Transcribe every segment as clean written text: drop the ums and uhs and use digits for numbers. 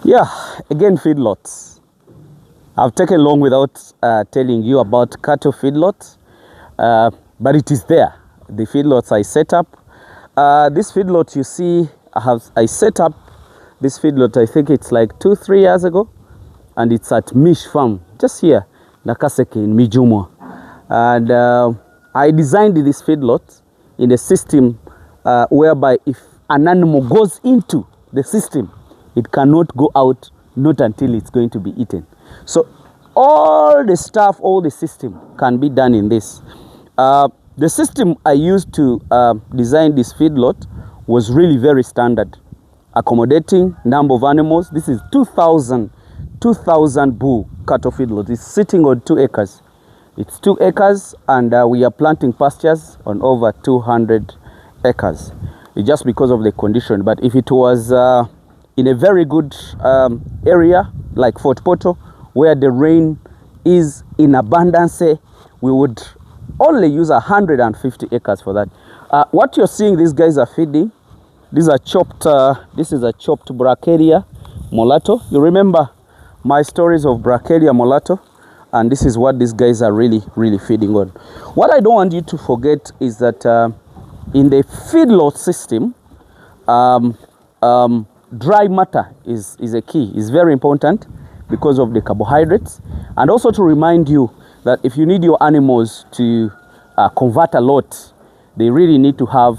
Yeah, again, feedlots. I've taken long without telling you about cattle feedlots, but it is there. The feedlots I set up. This feedlot you see, I set up this feedlot, I think it's like 2-3 years ago, and it's at Mish Farm, just here, Nakaseke in Mijumwa. And I designed this feedlot in a system whereby if an animal goes into the system, it cannot go out, not until it's going to be eaten. So all the stuff, all the system can be done in this. The system I used to design this feedlot was really very standard, accommodating number of animals. This is 2,000 bull cattle feedlot. It's sitting on 2 acres. It's 2 acres, and we are planting pastures on over 200 acres. It's just because of the condition. But if it was in a very good area like Fort Portal, where the rain is in abundance, we would only use 150 acres for that. What you're seeing, these guys are feeding. These are chopped. This is a chopped Bracharia mulatto. You remember my stories of Bracharia mulatto, and this is what these guys are really feeding on. What I don't want you to forget is that in the feedlot system, dry matter is a key. It's very important because of the carbohydrates, and also to remind you that if you need your animals to convert a lot, they really need to have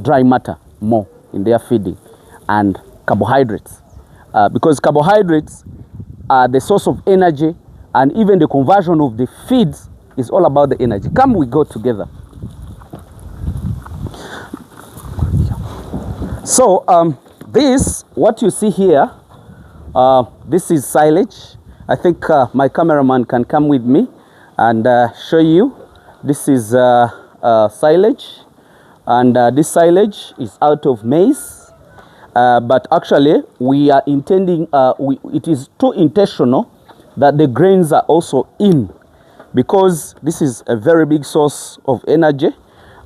dry matter more in their feeding and carbohydrates, because carbohydrates are the source of energy, and even the conversion of the feeds is all about the energy. Come, we go together. So this, what you see here, this is silage. I think my cameraman can come with me and show you. This is silage, and this silage is out of maize, but actually we are intending, it is too intentional that the grains are also in, because this is a very big source of energy,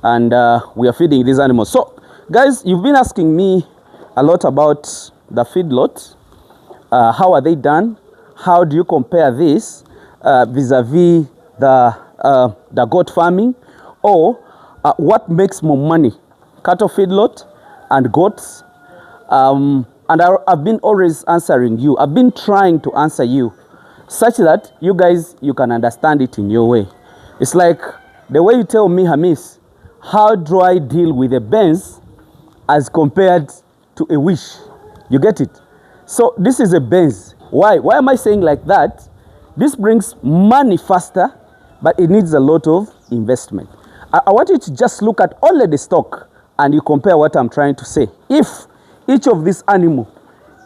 and we are feeding these animals. So guys, you've been asking me a lot about the feedlot. How are they done? How do you compare this vis-a-vis the goat farming? Or what makes more money, cattle feedlot and goats? And I've been always answering you. I've been trying to answer you such that you guys, you can understand it in your way. It's like the way you tell me, Hamiisi, how do I deal with a Benz as compared to a Wish? You get it? So this is a Benz. Why am I saying like that? This brings money faster, but it needs a lot of investment. I want you to just look at only the stock and you compare what I'm trying to say. If each of this animal,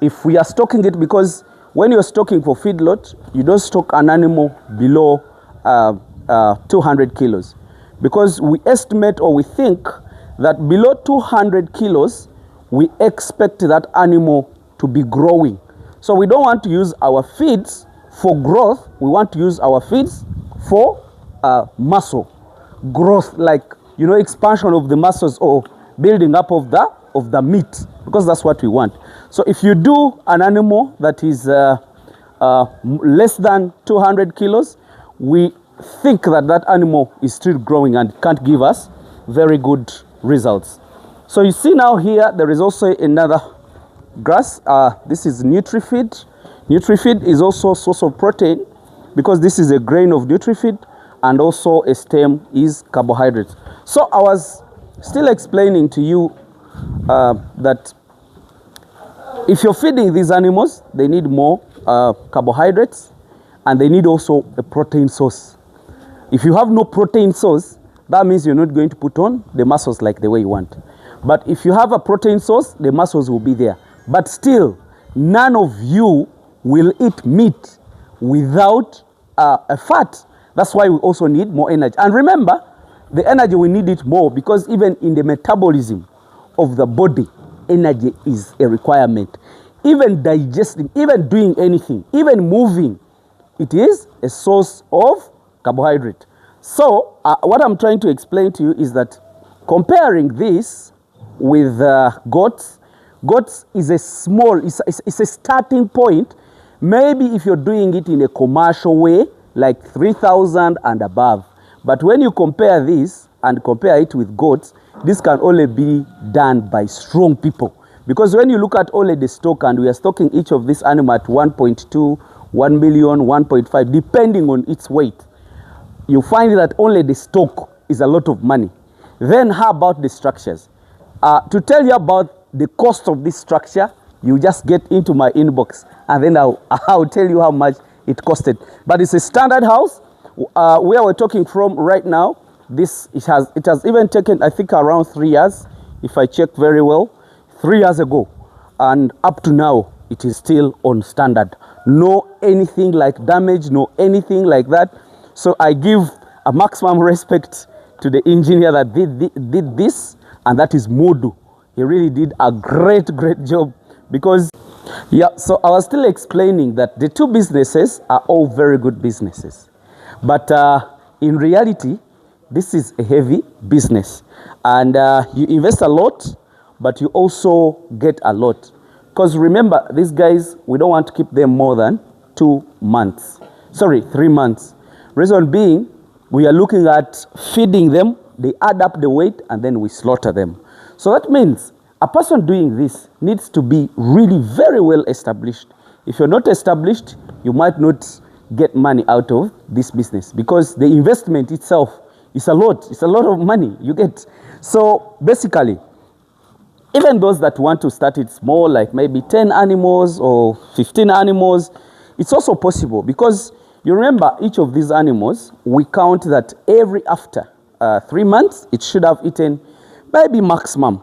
if we are stocking it, because when you're stocking for feedlot, you don't stock an animal below 200 kilos. Because we estimate, or we think that below 200 kilos, we expect that animal to be growing. So we don't want to use our feeds for growth. We want to use our feeds for muscle growth, like, you know, expansion of the muscles or building up of the meat, because that's what we want. So if you do an animal that is less than 200 kilos, we think that that animal is still growing and can't give us very good results. So you see now here, there is also another grass. This is NutriFeed. NutriFeed is also a source of protein, because this is a grain of NutriFeed, and also a stem is carbohydrates. So I was still explaining to you that if you're feeding these animals, they need more carbohydrates, and they need also a protein source. If you have no protein source, that means you're not going to put on the muscles like the way you want. But if you have a protein source, the muscles will be there. But still, none of you will eat meat without a fat. That's why we also need more energy. And remember, the energy, we need it more, because even in the metabolism of the body, energy is a requirement. Even digesting, even doing anything, even moving, it is a source of carbohydrate. So what I'm trying to explain to you is that comparing this with goats, Goats is a small, it's a starting point. Maybe if you're doing it in a commercial way, like 3,000 and above. But when you compare this and compare it with goats, this can only be done by strong people. Because when you look at only the stock, and we are stocking each of these animals at 1.2, 1 million, 1.5, depending on its weight, you find that only the stock is a lot of money. Then how about the structures? To tell you about the cost of this structure, you just get into my inbox, and then I'll tell you how much it costed. But it's a standard house. Where we're talking from right now, it has even taken, I think, around 3 years, if I check very well, 3 years ago, and up to now it is still on standard. No anything like damage, no anything like that. So I give a maximum respect to the engineer that did this, and that is Modu. He really did a great job. Because yeah, so I was still explaining that the two businesses are all very good businesses, but in reality this is a heavy business, and you invest a lot, but you also get a lot. Because remember, these guys, we don't want to keep them more than 3 months. Reason being, we are looking at feeding them, they add up the weight, and then we slaughter them. So that means a person doing this needs to be really very well established. If you're not established, you might not get money out of this business, because the investment itself is a lot. It's a lot of money you get. So basically, even those that want to start it small, like maybe 10 animals or 15 animals, it's also possible, because you remember each of these animals, we count that after 3 months, it should have eaten maybe maximum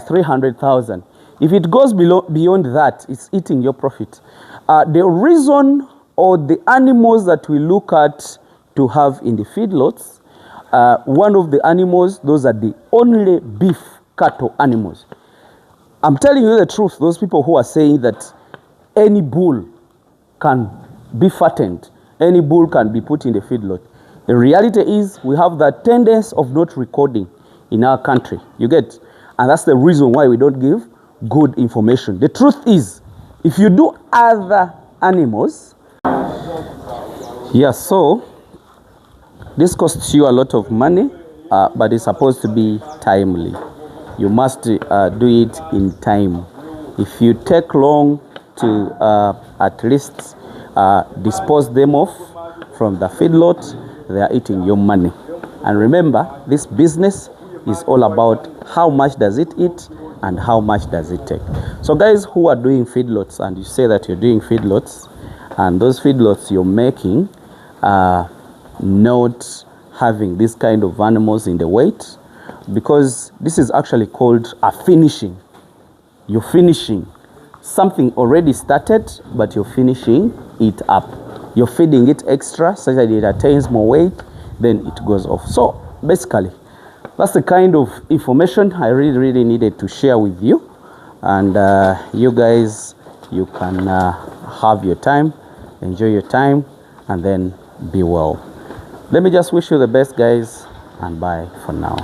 300,000. If it goes beyond that, it's eating your profit. The reason, or the animals that we look at to have in the feedlots, one of the animals, those are the only beef cattle animals. I'm telling you the truth, those people who are saying that any bull can be fattened, any bull can be put in the feedlot. The reality is we have that tendency of not recording in our country, you get? And that's the reason why we don't give good information. The truth is, if you do other animals, yeah, so this costs you a lot of money, but it's supposed to be timely. You must do it in time. If you take long to at least dispose them off from the feedlot, they are eating your money. And remember, this business is all about how much does it eat and how much does it take. So guys who are doing feedlots, and you say that you're doing feedlots, and those feedlots you're making not having this kind of animals in the weight, because this is actually called a finishing. You're finishing something already started, but you're finishing it up. You're feeding it extra such that it attains more weight, then it goes off. So basically, that's the kind of information I really needed to share with you. And you guys, you can have your time, enjoy your time, and then be well. Let me just wish you the best, guys, and bye for now.